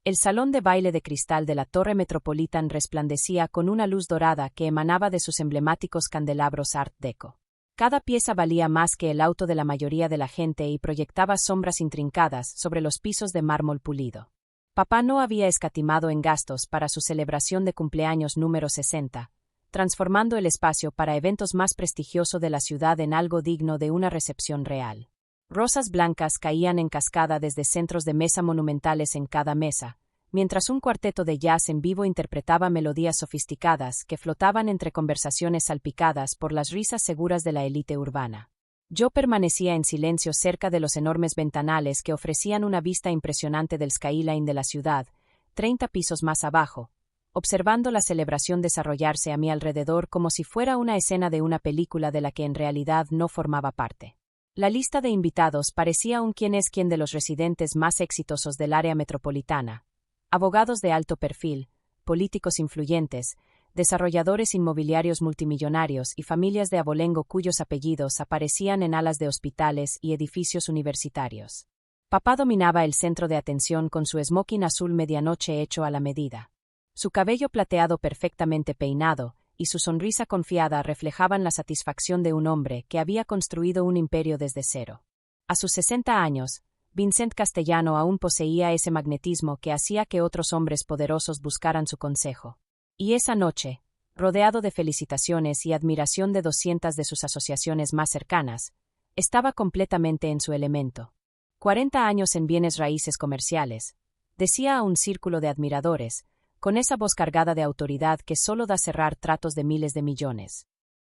El salón de baile de cristal de la Torre Metropolitan resplandecía con una luz dorada que emanaba de sus emblemáticos candelabros Art Deco. Cada pieza valía más que el auto de la mayoría de la gente y proyectaba sombras intrincadas sobre los pisos de mármol pulido. Papá no había escatimado en gastos para su celebración de cumpleaños número 60, transformando el espacio para eventos más prestigioso de la ciudad en algo digno de una recepción real. Rosas blancas caían en cascada desde centros de mesa monumentales en cada mesa, mientras un cuarteto de jazz en vivo interpretaba melodías sofisticadas que flotaban entre conversaciones salpicadas por las risas seguras de la élite urbana. Yo permanecía en silencio cerca de los enormes ventanales que ofrecían una vista impresionante del skyline de la ciudad, 30 pisos más abajo, observando la celebración desarrollarse a mi alrededor como si fuera una escena de una película de la que en realidad no formaba parte. La lista de invitados parecía un quién es quién de los residentes más exitosos del área metropolitana. Abogados de alto perfil, políticos influyentes, desarrolladores inmobiliarios multimillonarios y familias de abolengo cuyos apellidos aparecían en alas de hospitales y edificios universitarios. Papá dominaba el centro de atención con su smoking azul medianoche hecho a la medida. Su cabello plateado perfectamente peinado y su sonrisa confiada reflejaban la satisfacción de un hombre que había construido un imperio desde cero. A sus 60 años, Vincent Castellano aún poseía ese magnetismo que hacía que otros hombres poderosos buscaran su consejo. Y esa noche, rodeado de felicitaciones y admiración de 200 de sus asociaciones más cercanas, estaba completamente en su elemento. 40 años en bienes raíces comerciales, decía a un círculo de admiradores, con esa voz cargada de autoridad que solo da cerrar tratos de miles de millones.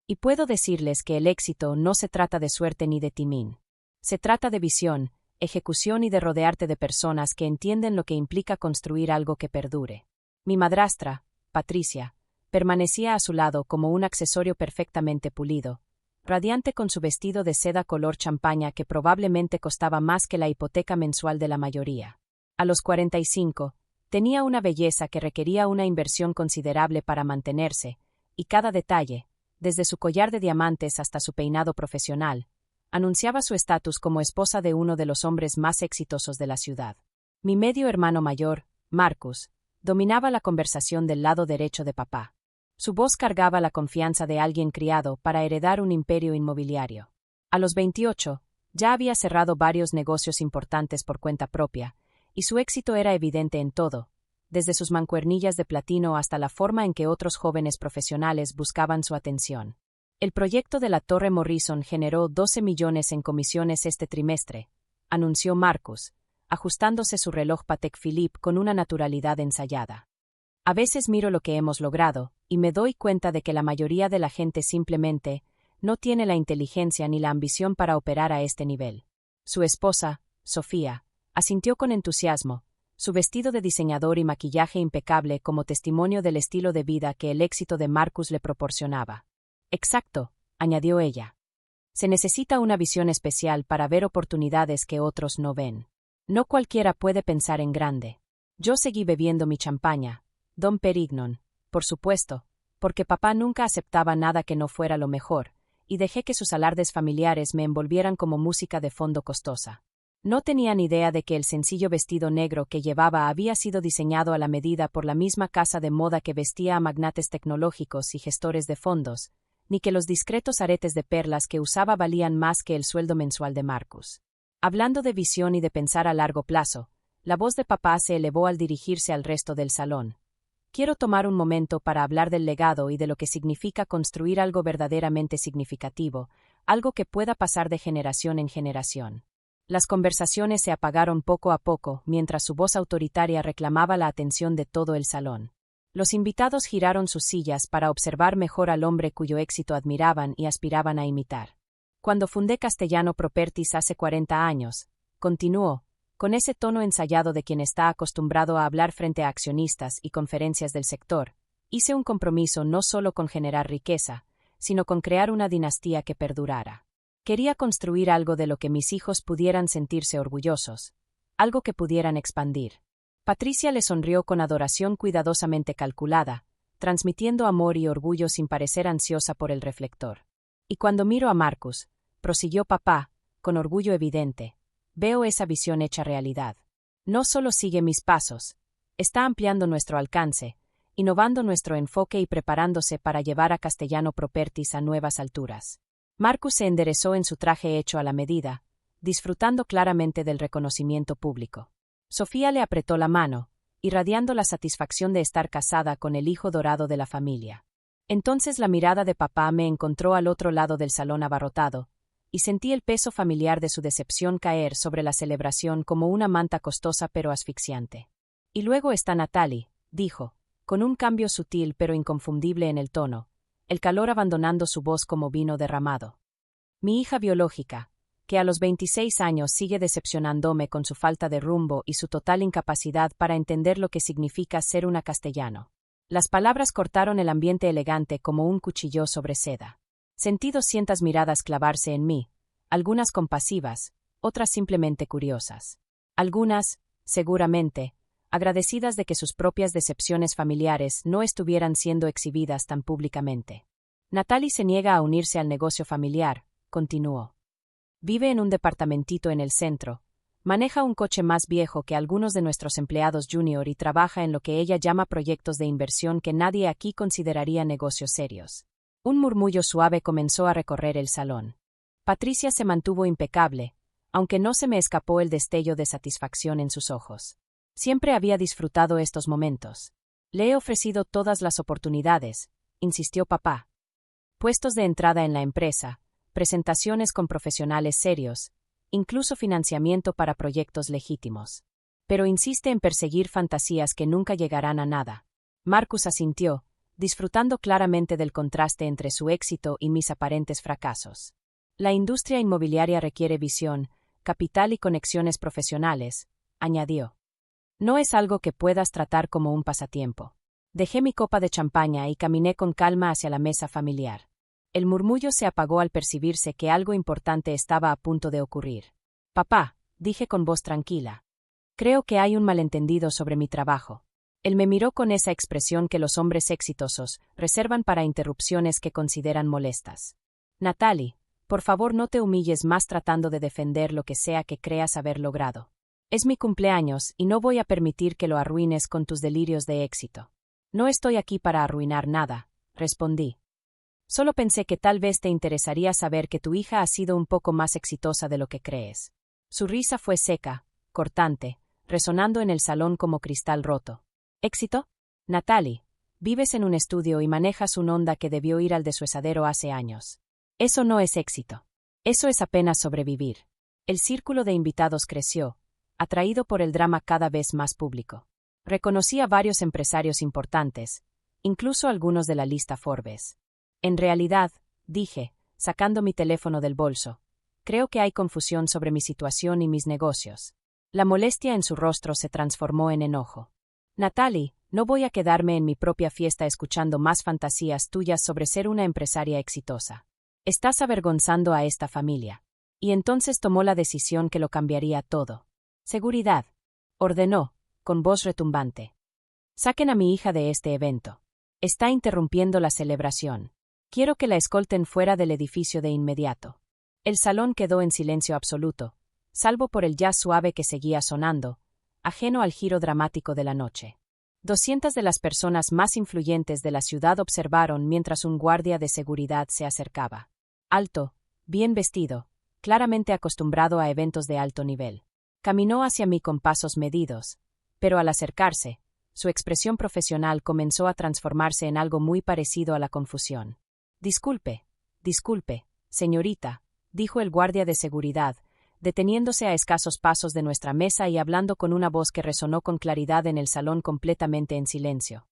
Y puedo decirles que el éxito no se trata de suerte ni de timín. Se trata de visión, ejecución y de rodearte de personas que entienden lo que implica construir algo que perdure. Mi madrastra, Patricia, permanecía a su lado como un accesorio perfectamente pulido, radiante con su vestido de seda color champaña que probablemente costaba más que la hipoteca mensual de la mayoría. A los 45, tenía una belleza que requería una inversión considerable para mantenerse, y cada detalle, desde su collar de diamantes hasta su peinado profesional, anunciaba su estatus como esposa de uno de los hombres más exitosos de la ciudad. Mi medio hermano mayor, Marcus, dominaba la conversación del lado derecho de papá. Su voz cargaba la confianza de alguien criado para heredar un imperio inmobiliario. A los 28, ya había cerrado varios negocios importantes por cuenta propia, y su éxito era evidente en todo, desde sus mancuernillas de platino hasta la forma en que otros jóvenes profesionales buscaban su atención. El proyecto de la Torre Morrison generó 12 millones en comisiones este trimestre, anunció Marcus, ajustándose su reloj Patek Philippe con una naturalidad ensayada. A veces miro lo que hemos logrado, y me doy cuenta de que la mayoría de la gente simplemente no tiene la inteligencia ni la ambición para operar a este nivel. Su esposa, Sofía, asintió con entusiasmo, su vestido de diseñador y maquillaje impecable como testimonio del estilo de vida que el éxito de Marcus le proporcionaba. Exacto, añadió ella. Se necesita una visión especial para ver oportunidades que otros no ven. No cualquiera puede pensar en grande. Yo seguí bebiendo mi champaña, Dom Perignon, por supuesto, porque papá nunca aceptaba nada que no fuera lo mejor, y dejé que sus alardes familiares me envolvieran como música de fondo costosa. No tenía ni idea de que el sencillo vestido negro que llevaba había sido diseñado a la medida por la misma casa de moda que vestía a magnates tecnológicos y gestores de fondos, ni que los discretos aretes de perlas que usaba valían más que el sueldo mensual de Marcus. Hablando de visión y de pensar a largo plazo, la voz de papá se elevó al dirigirse al resto del salón. Quiero tomar un momento para hablar del legado y de lo que significa construir algo verdaderamente significativo, algo que pueda pasar de generación en generación. Las conversaciones se apagaron poco a poco mientras su voz autoritaria reclamaba la atención de todo el salón. Los invitados giraron sus sillas para observar mejor al hombre cuyo éxito admiraban y aspiraban a imitar. Cuando fundé Castellano Properties hace 40 años, continuó, con ese tono ensayado de quien está acostumbrado a hablar frente a accionistas y conferencias del sector, hice un compromiso no solo con generar riqueza, sino con crear una dinastía que perdurara. Quería construir algo de lo que mis hijos pudieran sentirse orgullosos, algo que pudieran expandir. Patricia le sonrió con adoración cuidadosamente calculada, transmitiendo amor y orgullo sin parecer ansiosa por el reflector. Y cuando miro a Marcus, prosiguió papá, con orgullo evidente, veo esa visión hecha realidad. No solo sigue mis pasos, Está ampliando nuestro alcance, innovando nuestro enfoque y preparándose para llevar a Castellano Properties a nuevas alturas. Marcus se enderezó en su traje hecho a la medida, disfrutando claramente del reconocimiento público. Sofía le apretó la mano, irradiando la satisfacción de estar casada con el hijo dorado de la familia. Entonces la mirada de papá me encontró al otro lado del salón abarrotado, y sentí el peso familiar de su decepción caer sobre la celebración como una manta costosa pero asfixiante. Y luego está Natalie, dijo, con un cambio sutil pero inconfundible en el tono, el calor abandonando su voz como vino derramado. Mi hija biológica, que a los 26 años sigue decepcionándome con su falta de rumbo y su total incapacidad para entender lo que significa ser una castellano. Las palabras cortaron el ambiente elegante como un cuchillo sobre seda. Sentí 200 miradas clavarse en mí, algunas compasivas, otras simplemente curiosas. Algunas, seguramente, agradecidas de que sus propias decepciones familiares no estuvieran siendo exhibidas tan públicamente. Natalie se niega a unirse al negocio familiar, continuó. Vive en un departamentito en el centro, maneja un coche más viejo que algunos de nuestros empleados junior y trabaja en lo que ella llama proyectos de inversión que nadie aquí consideraría negocios serios. Un murmullo suave comenzó a recorrer el salón. Patricia se mantuvo impecable, aunque no se me escapó el destello de satisfacción en sus ojos. Siempre había disfrutado estos momentos. Le he ofrecido todas las oportunidades, insistió papá. Puestos de entrada en la empresa, presentaciones con profesionales serios, incluso financiamiento para proyectos legítimos. Pero insiste en perseguir fantasías que nunca llegarán a nada. Marcus asintió, disfrutando claramente del contraste entre su éxito y mis aparentes fracasos. La industria inmobiliaria requiere visión, capital y conexiones profesionales, añadió. No es algo que puedas tratar como un pasatiempo. Dejé mi copa de champaña y caminé con calma hacia la mesa familiar. El murmullo se apagó al percibirse que algo importante estaba a punto de ocurrir. Papá, dije con voz tranquila. Creo que hay un malentendido sobre mi trabajo. Él me miró con esa expresión que los hombres exitosos reservan para interrupciones que consideran molestas. Natalie, por favor no te humilles más tratando de defender lo que sea que creas haber logrado. Es mi cumpleaños y no voy a permitir que lo arruines con tus delirios de éxito. No estoy aquí para arruinar nada, respondí. Solo pensé que tal vez te interesaría saber que tu hija ha sido un poco más exitosa de lo que crees. Su risa fue seca, cortante, resonando en el salón como cristal roto. ¿Éxito? Natalie, vives en un estudio y manejas un Honda que debió ir al desuesadero hace años. Eso no es éxito. Eso es apenas sobrevivir. El círculo de invitados creció, atraído por el drama cada vez más público. Reconocí a varios empresarios importantes, incluso algunos de la lista Forbes. En realidad, dije, sacando mi teléfono del bolso, creo que hay confusión sobre mi situación y mis negocios. La molestia en su rostro se transformó en enojo. Natalie, no voy a quedarme en mi propia fiesta escuchando más fantasías tuyas sobre ser una empresaria exitosa. Estás avergonzando a esta familia. Y entonces tomó la decisión que lo cambiaría todo. Seguridad, ordenó, con voz retumbante. Saquen a mi hija de este evento. Está interrumpiendo la celebración. Quiero que la escolten fuera del edificio de inmediato. El salón quedó en silencio absoluto, salvo por el jazz suave que seguía sonando, ajeno al giro dramático de la noche. 200 de las personas más influyentes de la ciudad observaron mientras un guardia de seguridad se acercaba. Alto, bien vestido, claramente acostumbrado a eventos de alto nivel. Caminó hacia mí con pasos medidos, pero al acercarse, su expresión profesional comenzó a transformarse en algo muy parecido a la confusión. Disculpe, señorita, dijo el guardia de seguridad, deteniéndose a escasos pasos de nuestra mesa y hablando con una voz que resonó con claridad en el salón completamente en silencio.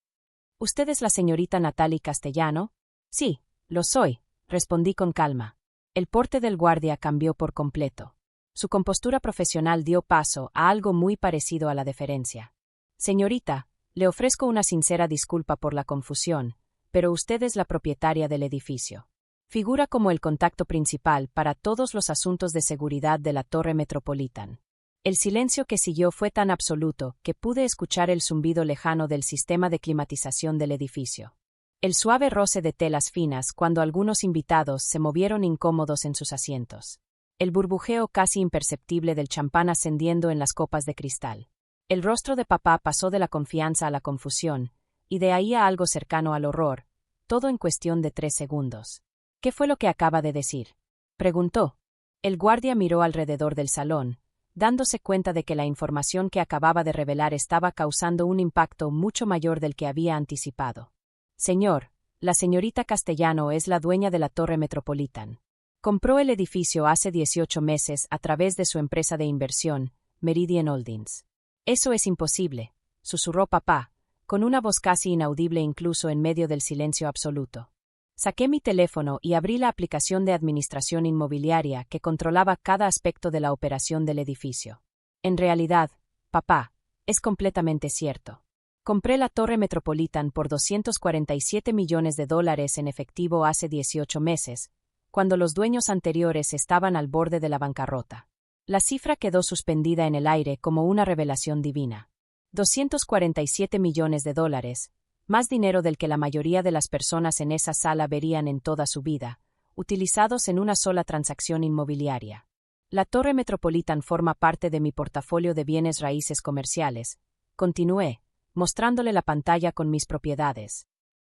¿Usted es la señorita Natalie Castellano? Sí, lo soy, respondí con calma. El porte del guardia cambió por completo. Su compostura profesional dio paso a algo muy parecido a la deferencia. Señorita, le ofrezco una sincera disculpa por la confusión, pero usted es la propietaria del edificio. Figura como el contacto principal para todos los asuntos de seguridad de la Torre Metropolitan. El silencio que siguió fue tan absoluto que pude escuchar el zumbido lejano del sistema de climatización del edificio. El suave roce de telas finas cuando algunos invitados se movieron incómodos en sus asientos. El burbujeo casi imperceptible del champán ascendiendo en las copas de cristal. El rostro de papá pasó de la confianza a la confusión, y de ahí a algo cercano al horror, todo en cuestión de 3 segundos. ¿Qué fue lo que acaba de decir?, preguntó. El guardia miró alrededor del salón, dándose cuenta de que la información que acababa de revelar estaba causando un impacto mucho mayor del que había anticipado. Señor, la señorita Castellano es la dueña de la Torre Metropolitan. Compró el edificio hace 18 meses a través de su empresa de inversión, Meridian Holdings. Eso es imposible, susurró papá, con una voz casi inaudible incluso en medio del silencio absoluto. Saqué mi teléfono y abrí la aplicación de administración inmobiliaria que controlaba cada aspecto de la operación del edificio. En realidad, papá, es completamente cierto. Compré la Torre Metropolitan por $247 millones en efectivo hace 18 meses, cuando los dueños anteriores estaban al borde de la bancarrota. La cifra quedó suspendida en el aire como una revelación divina. $247 millones, más dinero del que la mayoría de las personas en esa sala verían en toda su vida, utilizados en una sola transacción inmobiliaria. La Torre Metropolitan forma parte de mi portafolio de bienes raíces comerciales, continué, mostrándole la pantalla con mis propiedades.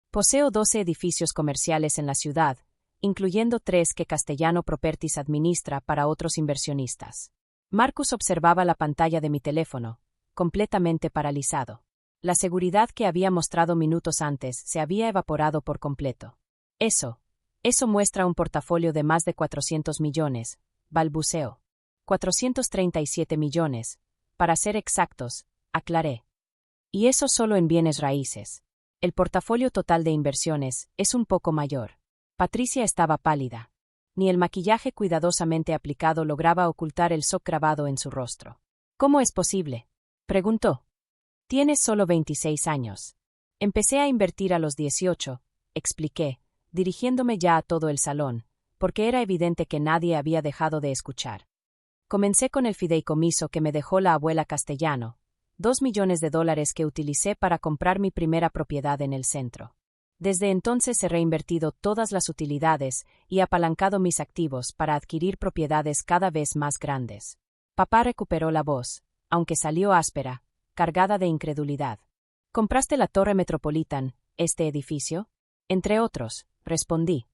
Poseo 12 edificios comerciales en la ciudad, incluyendo 3 que Castellano Properties administra para otros inversionistas. Marcus observaba la pantalla de mi teléfono, completamente paralizado. La seguridad que había mostrado minutos antes se había evaporado por completo. Eso muestra un portafolio de más de 400 millones, balbuceó. 437 millones, para ser exactos, aclaré. Y eso solo en bienes raíces. El portafolio total de inversiones es un poco mayor. Patricia estaba pálida. Ni el maquillaje cuidadosamente aplicado lograba ocultar el shock grabado en su rostro. ¿Cómo es posible?, preguntó. Tienes solo 26 años. Empecé a invertir a los 18, expliqué, dirigiéndome ya a todo el salón, porque era evidente que nadie había dejado de escuchar. Comencé con el fideicomiso que me dejó la abuela Castellano, $2 millones que utilicé para comprar mi primera propiedad en el centro. Desde entonces he reinvertido todas las utilidades y apalancado mis activos para adquirir propiedades cada vez más grandes. Papá recuperó la voz, aunque salió áspera, cargada de incredulidad. ¿Compraste la Torre Metropolitan, este edificio? Entre otros, respondí.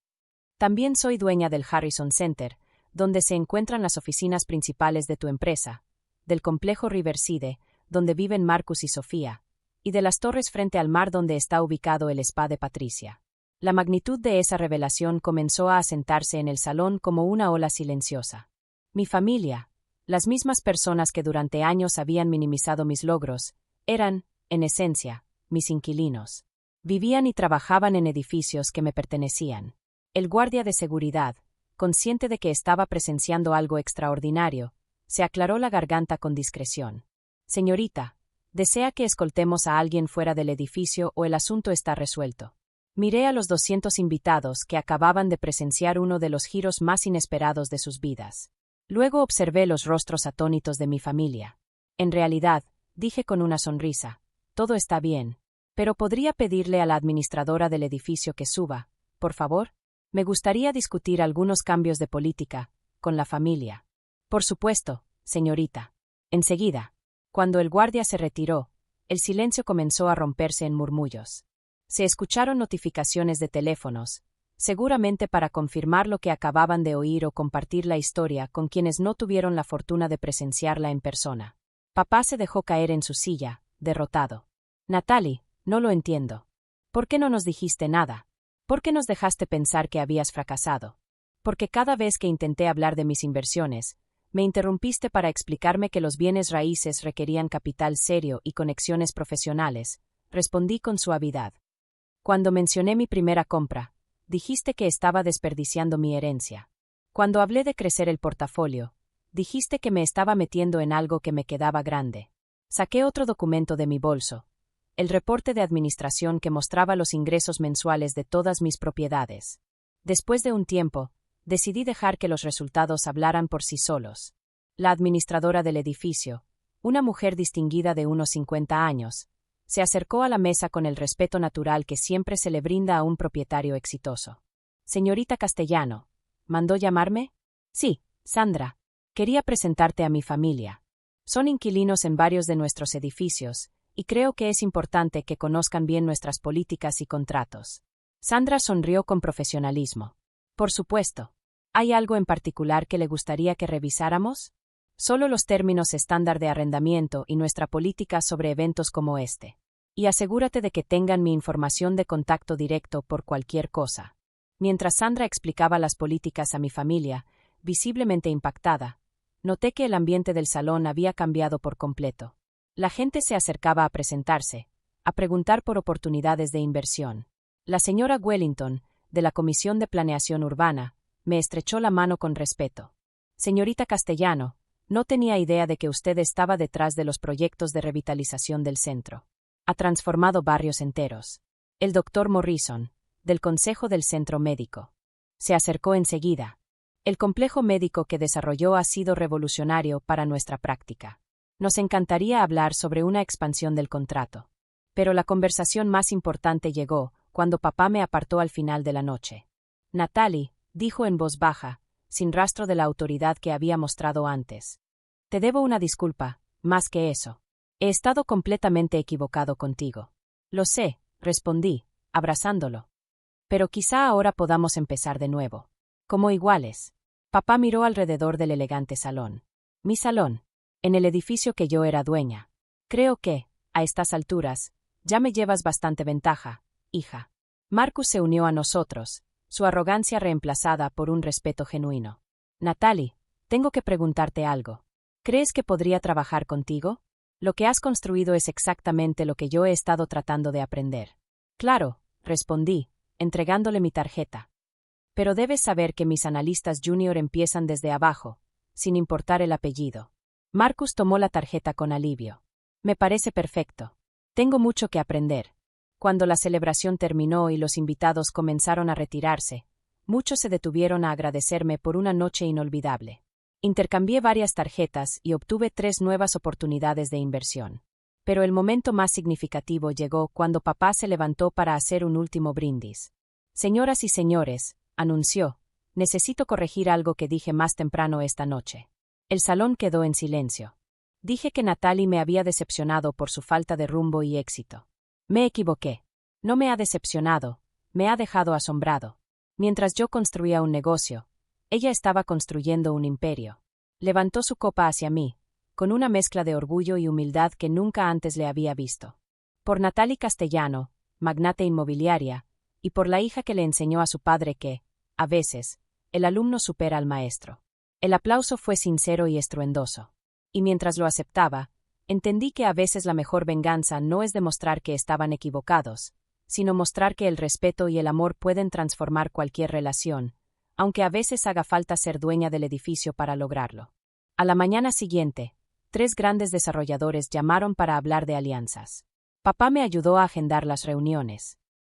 También soy dueña del Harrison Center, donde se encuentran las oficinas principales de tu empresa, del complejo Riverside, donde viven Marcus y Sofía, y de las torres frente al mar donde está ubicado el spa de Patricia. La magnitud de esa revelación comenzó a asentarse en el salón como una ola silenciosa. Mi familia, las mismas personas que durante años habían minimizado mis logros, eran, en esencia, mis inquilinos. Vivían y trabajaban en edificios que me pertenecían. El guardia de seguridad, consciente de que estaba presenciando algo extraordinario, se aclaró la garganta con discreción. Señorita, ¿desea que escoltemos a alguien fuera del edificio o el asunto está resuelto? Miré a los 200 invitados que acababan de presenciar uno de los giros más inesperados de sus vidas. Luego observé los rostros atónitos de mi familia. En realidad, dije con una sonrisa, todo está bien, pero ¿podría pedirle a la administradora del edificio que suba, por favor? Me gustaría discutir algunos cambios de política, con la familia. Por supuesto, señorita. Enseguida. Cuando el guardia se retiró, el silencio comenzó a romperse en murmullos. Se escucharon notificaciones de teléfonos, seguramente para confirmar lo que acababan de oír o compartir la historia con quienes no tuvieron la fortuna de presenciarla en persona. Papá se dejó caer en su silla, derrotado. Natalie, no lo entiendo. ¿Por qué no nos dijiste nada? ¿Por qué nos dejaste pensar que habías fracasado? Porque cada vez que intenté hablar de mis inversiones, me interrumpiste para explicarme que los bienes raíces requerían capital serio y conexiones profesionales, respondí con suavidad. Cuando mencioné mi primera compra, dijiste que estaba desperdiciando mi herencia. Cuando hablé de crecer el portafolio, dijiste que me estaba metiendo en algo que me quedaba grande. Saqué otro documento de mi bolso, el reporte de administración que mostraba los ingresos mensuales de todas mis propiedades. Después de un tiempo, decidí dejar que los resultados hablaran por sí solos. La administradora del edificio, una mujer distinguida de unos 50 años, se acercó a la mesa con el respeto natural que siempre se le brinda a un propietario exitoso. Señorita Castellano, ¿mandó llamarme? Sí, Sandra. Quería presentarte a mi familia. Son inquilinos en varios de nuestros edificios, y creo que es importante que conozcan bien nuestras políticas y contratos. Sandra sonrió con profesionalismo. Por supuesto. ¿Hay algo en particular que le gustaría que revisáramos? Solo los términos estándar de arrendamiento y nuestra política sobre eventos como este. Y asegúrate de que tengan mi información de contacto directo por cualquier cosa. Mientras Sandra explicaba las políticas a mi familia, visiblemente impactada, noté que el ambiente del salón había cambiado por completo. La gente se acercaba a presentarse, a preguntar por oportunidades de inversión. La señora Wellington, de la Comisión de Planeación Urbana, me estrechó la mano con respeto. Señorita Castellano, no tenía idea de que usted estaba detrás de los proyectos de revitalización del centro. Ha transformado barrios enteros. El doctor Morrison, del Consejo del Centro Médico, se acercó enseguida. El complejo médico que desarrolló ha sido revolucionario para nuestra práctica. Nos encantaría hablar sobre una expansión del contrato. Pero la conversación más importante llegó cuando papá me apartó al final de la noche. Natalie, dijo en voz baja, sin rastro de la autoridad que había mostrado antes. Te debo una disculpa, más que eso. He estado completamente equivocado contigo. Lo sé, respondí, abrazándolo. Pero quizá ahora podamos empezar de nuevo. Como iguales. Papá miró alrededor del elegante salón. Mi salón. En el edificio que yo era dueña. Creo que, a estas alturas, ya me llevas bastante ventaja, hija. Marcus se unió a nosotros, su arrogancia reemplazada por un respeto genuino. Natalie, tengo que preguntarte algo. ¿Crees que podría trabajar contigo? Lo que has construido es exactamente lo que yo he estado tratando de aprender. Claro, respondí, entregándole mi tarjeta. Pero debes saber que mis analistas junior empiezan desde abajo, sin importar el apellido. Marcus tomó la tarjeta con alivio. Me parece perfecto. Tengo mucho que aprender. Cuando la celebración terminó y los invitados comenzaron a retirarse, muchos se detuvieron a agradecerme por una noche inolvidable. Intercambié varias tarjetas y obtuve 3 nuevas oportunidades de inversión. Pero el momento más significativo llegó cuando papá se levantó para hacer un último brindis. Señoras y señores, anunció, necesito corregir algo que dije más temprano esta noche. El salón quedó en silencio. Dije que Natalie me había decepcionado por su falta de rumbo y éxito. Me equivoqué. No me ha decepcionado, me ha dejado asombrado. Mientras yo construía un negocio, ella estaba construyendo un imperio. Levantó su copa hacia mí, con una mezcla de orgullo y humildad que nunca antes le había visto. Por Natalie Castellano, magnate inmobiliaria, y por la hija que le enseñó a su padre que, a veces, el alumno supera al maestro. El aplauso fue sincero y estruendoso. Y mientras lo aceptaba, entendí que a veces la mejor venganza no es demostrar que estaban equivocados, sino mostrar que el respeto y el amor pueden transformar cualquier relación, aunque a veces haga falta ser dueña del edificio para lograrlo. A la mañana siguiente, 3 grandes desarrolladores llamaron para hablar de alianzas. Papá me ayudó a agendar las reuniones.